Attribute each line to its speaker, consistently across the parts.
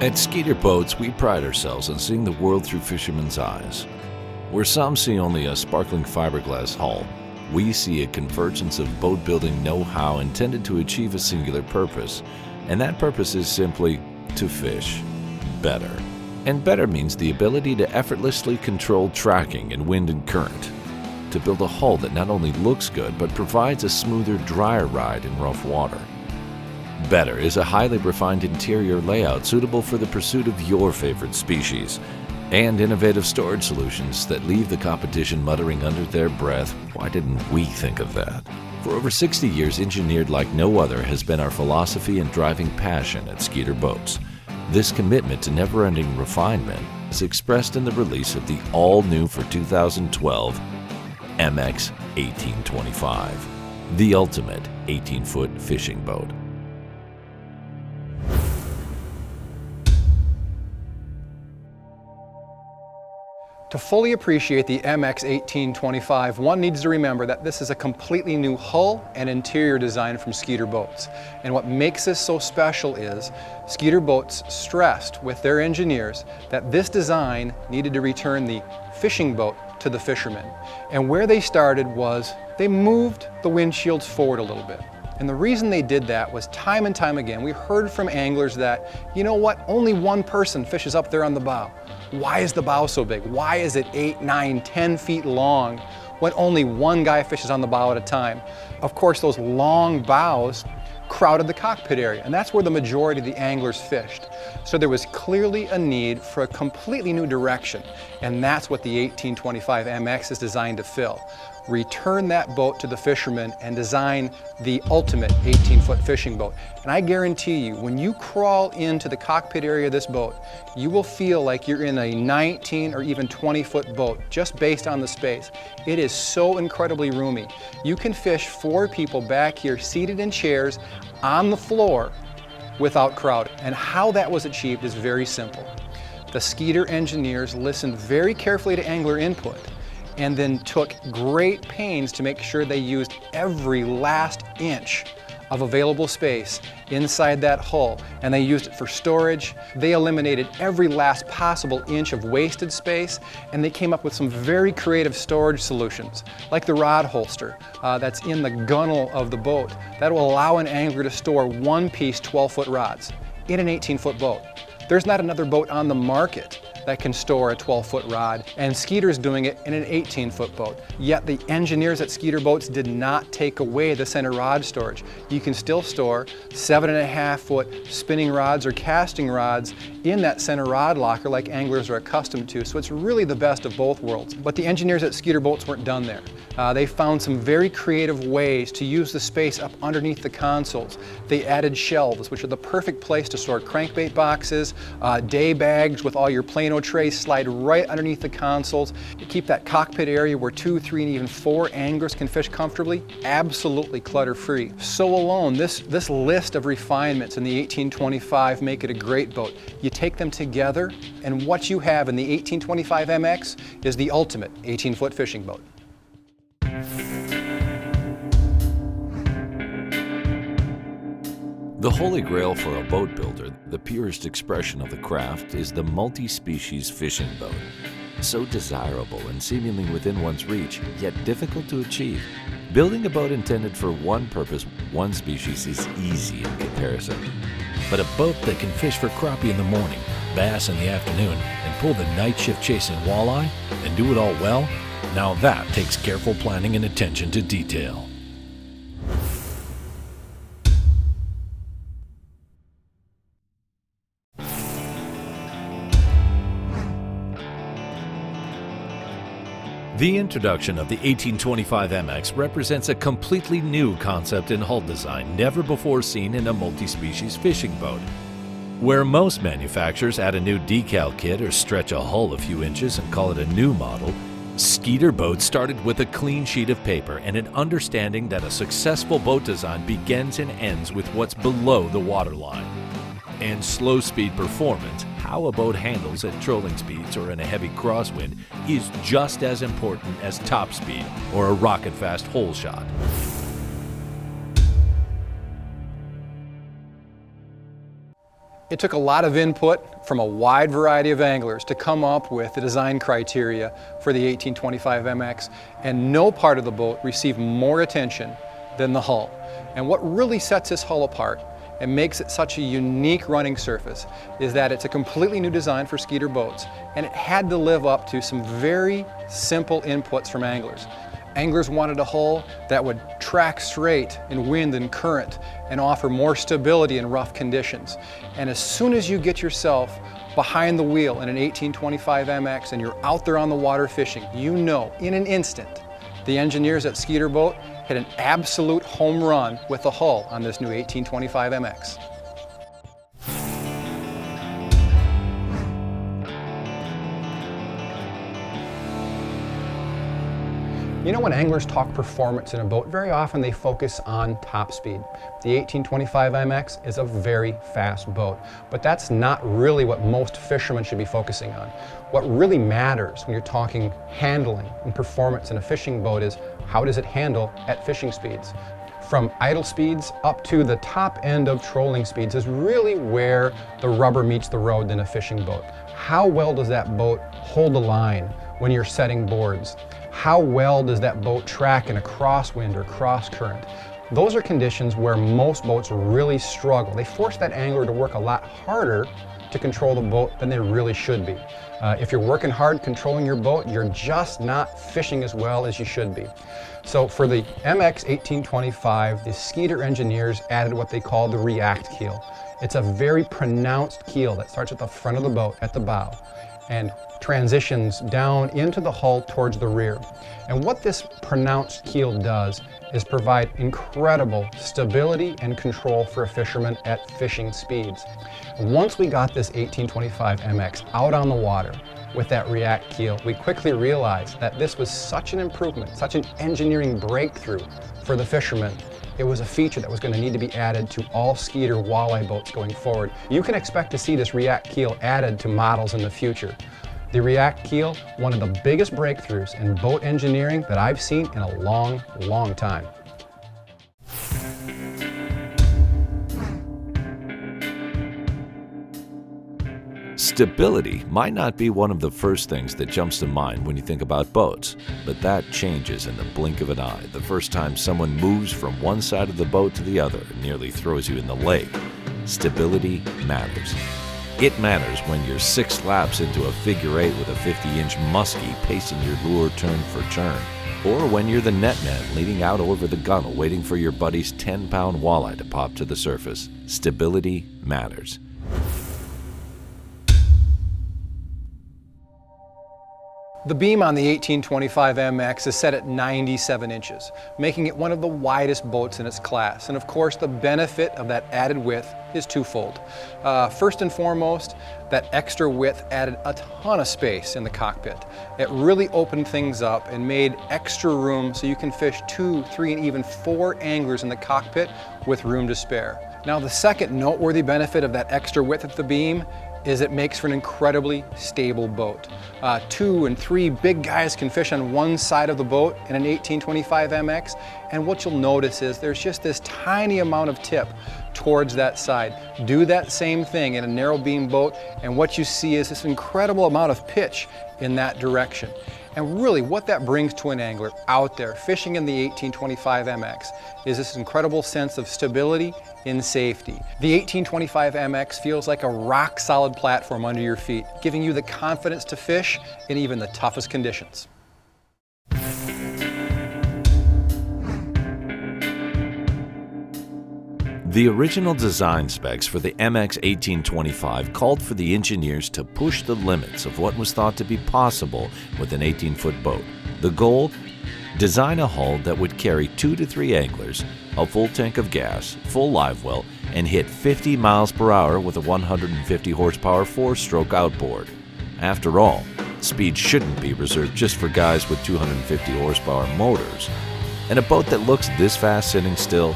Speaker 1: At Skeeter Boats, we pride ourselves on seeing the world through fishermen's eyes. Where some see only a sparkling fiberglass hull, we see a convergence of boat-building know-how intended to achieve a singular purpose, and that purpose is simply to fish better. And better means the ability to effortlessly control tracking in wind and current, to build a hull that not only looks good but provides a smoother, drier ride in rough water. Better is a highly refined interior layout suitable for the pursuit of your favorite species, and innovative storage solutions that leave the competition muttering under their breath, "Why didn't we think of that?" For over 60 years, engineered like no other has been our philosophy and driving passion at Skeeter Boats. This commitment to never-ending refinement is expressed in the release of the all-new for 2012 MX 1825, the ultimate 18-foot fishing boat.
Speaker 2: To fully appreciate the MX 1825, one needs to remember that this is a completely new hull and interior design from Skeeter Boats. And what makes this so special is Skeeter Boats stressed with their engineers that this design needed to return the fishing boat to the fishermen. And where they started was they moved the windshields forward a little bit. And the reason they did that was time and time again, we heard from anglers that, you know what, only one person fishes up there on the bow. Why is the bow so big? Why is it 8, 9, 10 feet long when only one guy fishes on the bow at a time? Of course, those long bows crowded the cockpit area, and that's where the majority of the anglers fished. So there was clearly a need for a completely new direction, and that's what the 1825 MX is designed to fill. Return that boat to the fishermen and design the ultimate 18-foot fishing boat. And I guarantee you, when you crawl into the cockpit area of this boat, you will feel like you're in a 19 or even 20-foot boat, just based on the space. It is so incredibly roomy. You can fish 4 people back here seated in chairs on the floor without crowd. And how that was achieved is very simple. The Skeeter engineers listened very carefully to angler input and then took great pains to make sure they used every last inch of available space inside that hull, and they used it for storage. They eliminated every last possible inch of wasted space, and they came up with some very creative storage solutions, like the rod holster that's in the gunnel of the boat. That will allow an angler to store one-piece 12-foot rods in an 18-foot boat. There's not another boat on the market that can store a 12-foot rod, and Skeeter's doing it in an 18-foot boat. Yet the engineers at Skeeter Boats did not take away the center rod storage. You can still store 7.5-foot spinning rods or casting rods in that center rod locker like anglers are accustomed to, so it's really the best of both worlds. But the engineers at Skeeter Boats weren't done there. They found some very creative ways to use the space up underneath the consoles. They added shelves, which are the perfect place to store crankbait boxes, day bags with all your Plano trays slide right underneath the consoles. You keep that cockpit area where 2, 3, and even 4 anglers can fish comfortably, absolutely clutter-free. So alone, this list of refinements in the 1825 make it a great boat. You take them together, and what you have in the 1825 MX is the ultimate 18-foot fishing boat.
Speaker 1: The holy grail for a boat builder, the purest expression of the craft, is the multi-species fishing boat. So desirable and seemingly within one's reach, yet difficult to achieve. Building a boat intended for one purpose, one species, is easy in comparison. But a boat that can fish for crappie in the morning, bass in the afternoon, and pull the night shift chasing walleye, and do it all well, now that takes careful planning and attention to detail. The introduction of the 1825 MX represents a completely new concept in hull design never before seen in a multi-species fishing boat. Where most manufacturers add a new decal kit or stretch a hull a few inches and call it a new model, Skeeter Boats started with a clean sheet of paper and an understanding that a successful boat design begins and ends with what's below the waterline. And slow speed performance, how a boat handles at trolling speeds or in a heavy crosswind, is just as important as top speed or a rocket-fast hole shot.
Speaker 2: It took a lot of input from a wide variety of anglers to come up with the design criteria for the 1825 MX, and no part of the boat received more attention than the hull. And what really sets this hull apart and makes it such a unique running surface is that it's a completely new design for Skeeter boats, and it had to live up to some very simple inputs from anglers. Anglers wanted a hull that would track straight in wind and current and offer more stability in rough conditions. And as soon as you get yourself behind the wheel in an 1825 MX and you're out there on the water fishing, you know in an instant the engineers at Skeeter Boat hit an absolute home run with the hull on this new 1825 MX. You know, when anglers talk performance in a boat, very often they focus on top speed. The 1825 MX is a very fast boat, but that's not really what most fishermen should be focusing on. What really matters when you're talking handling and performance in a fishing boat is how does it handle at fishing speeds. From idle speeds up to the top end of trolling speeds is really where the rubber meets the road in a fishing boat. How well does that boat hold a line when you're setting boards? How well does that boat track in a crosswind or cross current? Those are conditions where most boats really struggle. They force that angler to work a lot harder to control the boat than they really should be. If you're working hard controlling your boat, you're just not fishing as well as you should be. So for the MX 1825, the Skeeter engineers added what they call the react keel. It's a very pronounced keel that starts at the front of the boat at the bow and transitions down into the hull towards the rear. And what this pronounced keel does is provide incredible stability and control for a fisherman at fishing speeds. Once we got this 1825 MX out on the water with that react keel, we quickly realized that this was such an improvement, such an engineering breakthrough for the fishermen. It was a feature that was going to need to be added to all Skeeter walleye boats going forward. You can expect to see this react keel added to models in the future. The react keel, one of the biggest breakthroughs in boat engineering that I've seen in a long, long time.
Speaker 1: Stability might not be one of the first things that jumps to mind when you think about boats, but that changes in the blink of an eye the first time someone moves from one side of the boat to the other and nearly throws you in the lake. Stability matters. It matters when you're 6 laps into a figure 8 with a 50-inch muskie pacing your lure turn for turn, or when you're the net man leaning out over the gunnel waiting for your buddy's 10-pound walleye to pop to the surface. Stability matters.
Speaker 2: The beam on the 1825 MX is set at 97 inches, making it one of the widest boats in its class. And of course, the benefit of that added width is twofold. First and foremost, that extra width added a ton of space in the cockpit. It really opened things up and made extra room so you can fish 2, 3, and even 4 anglers in the cockpit with room to spare. Now, the second noteworthy benefit of that extra width at the beam is it makes for an incredibly stable boat. 2 and 3 big guys can fish on one side of the boat in an 1825 MX, and what you'll notice is there's just this tiny amount of tip towards that side. Do that same thing in a narrow beam boat, and what you see is this incredible amount of pitch in that direction. And really what that brings to an angler out there fishing in the 1825 MX is this incredible sense of stability in safety. The 1825 MX feels like a rock-solid platform under your feet, giving you the confidence to fish in even the toughest conditions.
Speaker 1: The original design specs for the MX 1825 called for the engineers to push the limits of what was thought to be possible with an 18-foot boat. The goal? Design a hull that would carry 2 to 3 anglers, a full tank of gas, full live well, and hit 50 miles per hour with a 150 horsepower 4-stroke outboard. After all, speed shouldn't be reserved just for guys with 250 horsepower motors. And a boat that looks this fast sitting still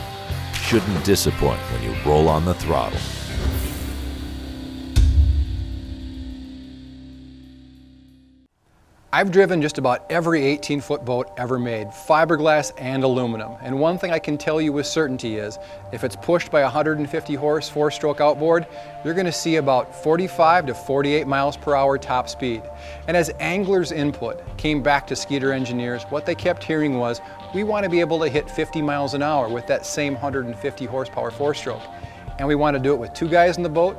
Speaker 1: shouldn't disappoint when you roll on the throttle.
Speaker 2: I've driven just about every 18-foot boat ever made, fiberglass and aluminum. And one thing I can tell you with certainty is, if it's pushed by a 150 horse, 4-stroke outboard, you're going to see about 45 to 48 miles per hour top speed. And as anglers' input came back to Skeeter engineers, what they kept hearing was, we want to be able to hit 50 miles an hour with that same 150 horsepower 4-stroke. And we want to do it with 2 guys in the boat,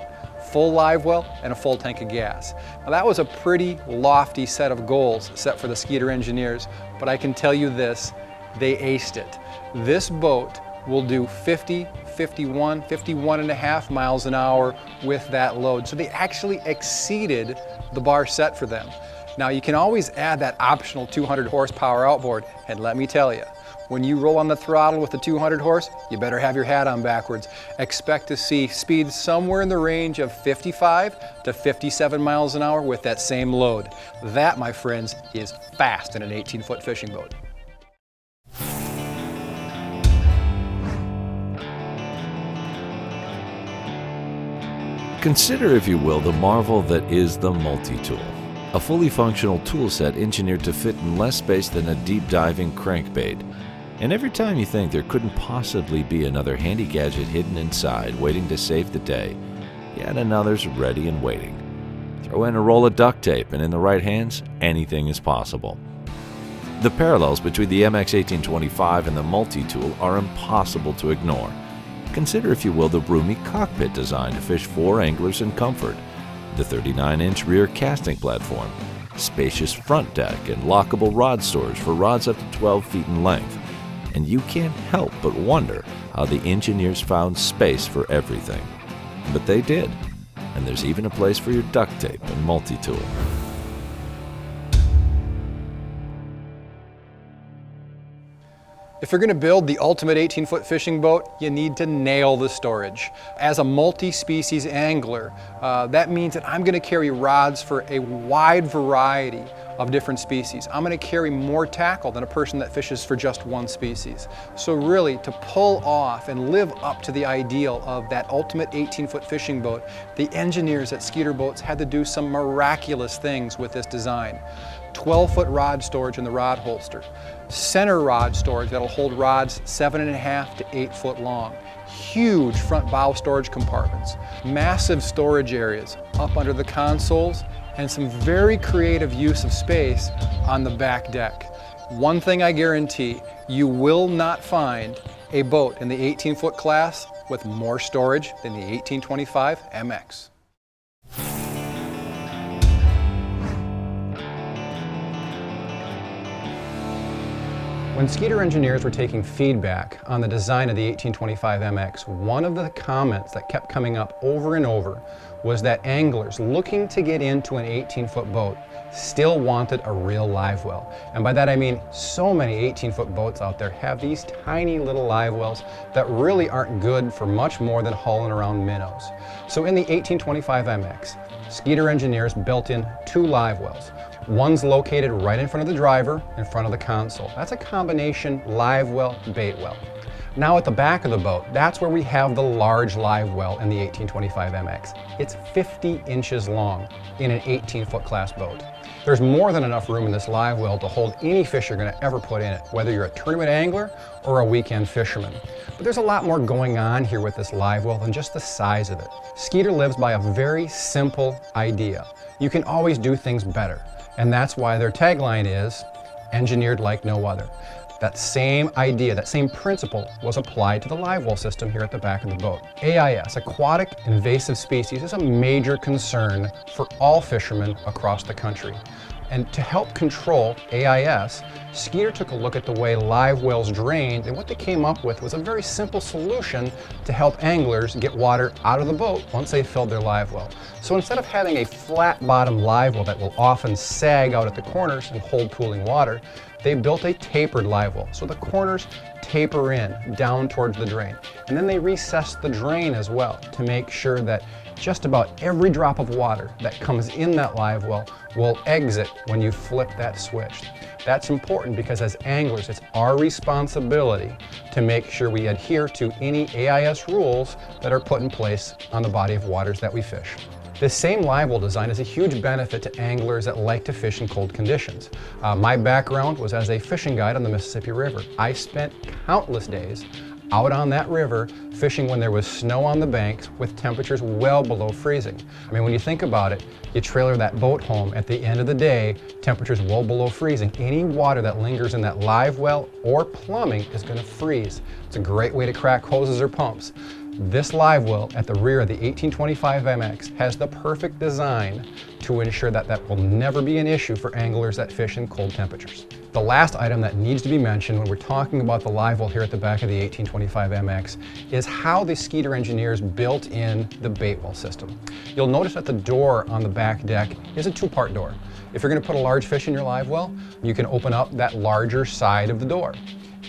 Speaker 2: full live well, and a full tank of gas. Now that was a pretty lofty set of goals set for the Skeeter engineers, but I can tell you this, they aced it. This boat will do 50, 51, 51 and a half miles an hour with that load. So they actually exceeded the bar set for them. Now you can always add that optional 200 horsepower outboard, and let me tell you, when you roll on the throttle with the 200 horse, you better have your hat on backwards. Expect to see speeds somewhere in the range of 55 to 57 miles an hour with that same load. That, my friends, is fast in an 18-foot fishing boat.
Speaker 1: Consider, if you will, the marvel that is the multi-tool. A fully functional tool set engineered to fit in less space than a deep diving crankbait. And every time you think there couldn't possibly be another handy gadget hidden inside waiting to save the day, yet another's ready and waiting. Throw in a roll of duct tape and in the right hands, anything is possible. The parallels between the MX-1825 and the multi-tool are impossible to ignore. Consider, if you will, the roomy cockpit design to fish 4 anglers in comfort, the 39-inch rear casting platform, spacious front deck, and lockable rod storage for rods up to 12 feet in length. And you can't help but wonder how the engineers found space for everything. But they did, and there's even a place for your duct tape and multi-tool.
Speaker 2: If you're going to build the ultimate 18-foot fishing boat, you need to nail the storage. As a multi-species angler, that means that I'm going to carry rods for a wide variety of different species. I'm going to carry more tackle than a person that fishes for just one species. So really, to pull off and live up to the ideal of that ultimate 18-foot fishing boat, the engineers at Skeeter Boats had to do some miraculous things with this design. 12-foot rod storage in the rod holster, center rod storage that'll hold rods 7.5 to 8 foot long, huge front bow storage compartments, massive storage areas up under the consoles, and some very creative use of space on the back deck. One thing I guarantee, you will not find a boat in the 18-foot class with more storage than the 1825 MX. When Skeeter engineers were taking feedback on the design of the 1825 MX, one of the comments that kept coming up over and over was that anglers looking to get into an 18-foot boat still wanted a real live well. And by that I mean so many 18-foot boats out there have these tiny little live wells that really aren't good for much more than hauling around minnows. So in the 1825 MX, Skeeter engineers built in 2 live wells. One's located right in front of the driver, in front of the console. That's a combination live well, bait well. Now at the back of the boat, that's where we have the large live well in the 1825 MX. It's 50 inches long in an 18-foot class boat. There's more than enough room in this live well to hold any fish you're going to ever put in it, whether you're a tournament angler or a weekend fisherman. But there's a lot more going on here with this live well than just the size of it. Skeeter lives by a very simple idea. You can always do things better. And that's why their tagline is, engineered like no other. That same idea, that same principle was applied to the live well system here at the back of the boat. AIS, aquatic invasive species, is a major concern for all fishermen across the country. And to help control AIS, Skeeter took a look at the way live wells drained, and what they came up with was a very simple solution to help anglers get water out of the boat once they filled their live well. So instead of having a flat bottom live well that will often sag out at the corners and hold pooling water, they built a tapered live well. So the corners taper in down towards the drain. And then they recess the drain as well to make sure that just about every drop of water that comes in that live well will exit when you flip that switch. That's important because as anglers, it's our responsibility to make sure we adhere to any AIS rules that are put in place on the body of waters that we fish. This same live well design is a huge benefit to anglers that like to fish in cold conditions. My background was as a fishing guide on the Mississippi River. I spent countless days out on that river fishing when there was snow on the banks with temperatures well below freezing. I mean, when you think about it, you trailer that boat home, at the end of the day, temperatures well below freezing. Any water that lingers in that live well or plumbing is going to freeze. It's a great way to crack hoses or pumps. This live well at the rear of the 1825 MX has the perfect design to ensure that that will never be an issue for anglers that fish in cold temperatures. The last item that needs to be mentioned when we're talking about the live well here at the back of the 1825 MX is how the Skeeter engineers built in the bait well system. You'll notice that the door on the back deck is a two-part door. If you're going to put a large fish in your live well, you can open up that larger side of the door.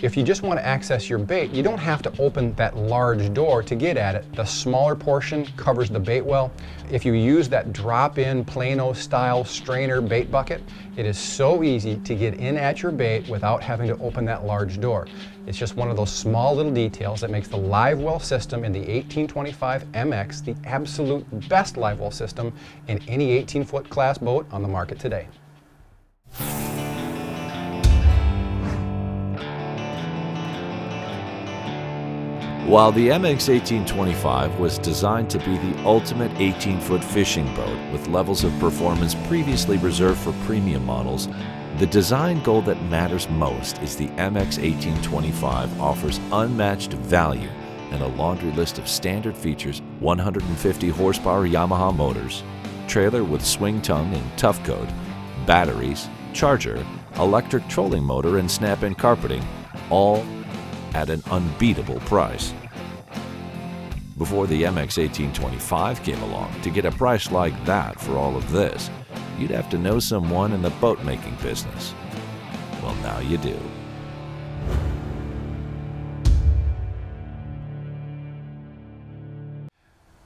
Speaker 2: If you just want to access your bait, you don't have to open that large door to get at it. The smaller portion covers the bait well. If you use that drop-in Plano style strainer bait bucket, it is so easy to get in at your bait without having to open that large door. It's just one of those small little details that makes the live well system in the 1825 MX the absolute best live well system in any 18-foot class boat on the market today.
Speaker 1: While the MX 1825 was designed to be the ultimate 18-foot fishing boat with levels of performance previously reserved for premium models, the design goal that matters most is the MX 1825 offers unmatched value and a laundry list of standard features: 150 horsepower Yamaha motors, trailer with swing tongue and tough coat, batteries, charger, electric trolling motor, and snap-in carpeting, all at an unbeatable price. Before the MX 1825 came along, to get a price like that for all of this, you'd have to know someone in the boat-making business. Well, now you do.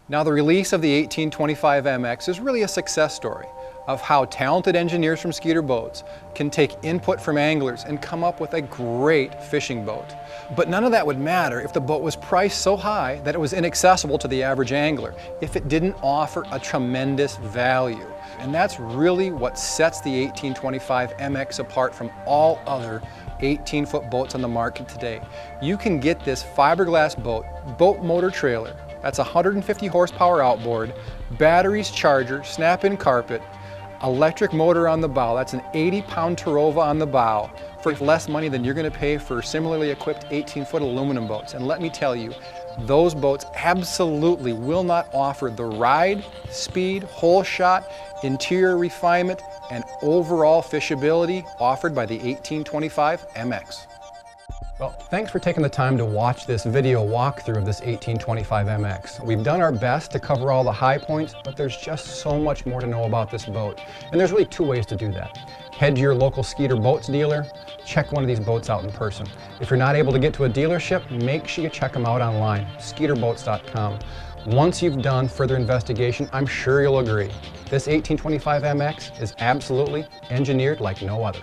Speaker 2: Now, the release of the 1825 MX is really a success story of how talented engineers from Skeeter Boats can take input from anglers and come up with a great fishing boat. But none of that would matter if the boat was priced so high that it was inaccessible to the average angler, if it didn't offer a tremendous value. And that's really what sets the 1825 MX apart from all other 18-foot boats on the market today. You can get this fiberglass boat motor trailer, that's 150 horsepower outboard, batteries, charger, snap-in carpet, electric motor on the bow. That's an 80-pound Tarova on the bow for less money than you're going to pay for similarly equipped 18-foot aluminum boats. And let me tell you, those boats absolutely will not offer the ride, speed, hole shot, interior refinement, and overall fishability offered by the 1825 MX. Well, thanks for taking the time to watch this video walkthrough of this 1825 MX. We've done our best to cover all the high points, but there's just so much more to know about this boat. And there's really two ways to do that. Head to your local Skeeter Boats dealer, check one of these boats out in person. If you're not able to get to a dealership, make sure you check them out online, skeeterboats.com. Once you've done further investigation, I'm sure you'll agree, this 1825 MX is absolutely engineered like no other.